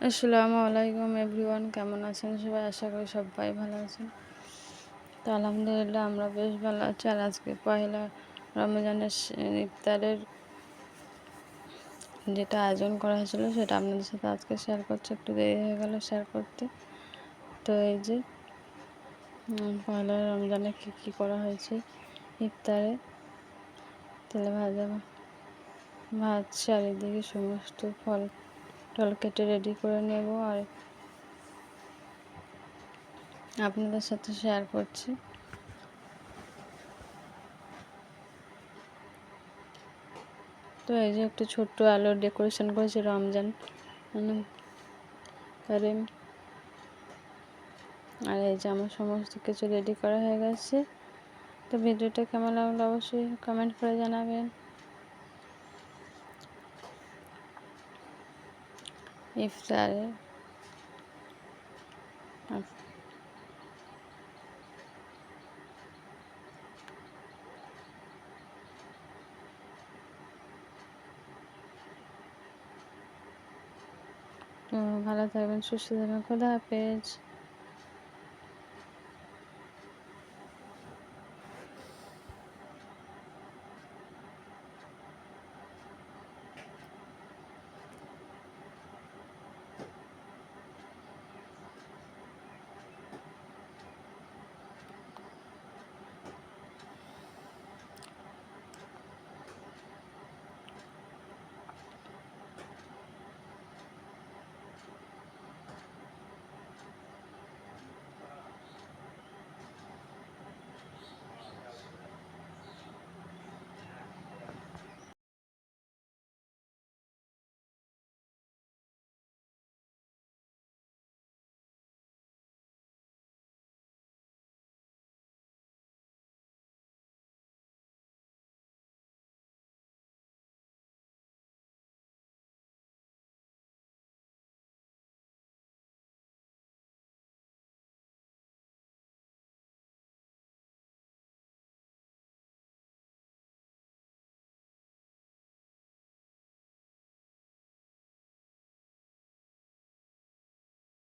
আসসালামু আলাইকুম এভরিওয়ান, কেমন আছেন সবাই? আশা করি সবাই ভালো আছেন। তো আলহামদুলিল্লাহ আমরা বেশ ভালো আছি। আর আজকে পয়লা রমজানের ইফতারের যেটা আয়োজন করা হয়েছিল সেটা আপনাদের সাথে আজকে শেয়ার করছি। একটু দেরি হয়ে গেল শেয়ার করতে। তো এই যে পয়লা রমজানে কী করা হয়েছে ইফতারে: তেলে ভাজা ভাত, চারিদিকে সমস্ত ফল টল কেটে রেডি করে নেব আর আপনাদের সাথে শেয়ার করছি। তো এই যে একটু ছোট্ট আলোর ডেকোরেশন করেছি রমজান কারিম। আর এই যে আমার সমস্ত কিছু রেডি করা হয়ে গেছে। তো ভিডিওটা কেমন লাগলো অবশ্যই কমেন্ট করে জানাবেন। ইফতারে তো ভালো থাকবেন, সুস্থ থাকবেন। খোদা হাফেজ।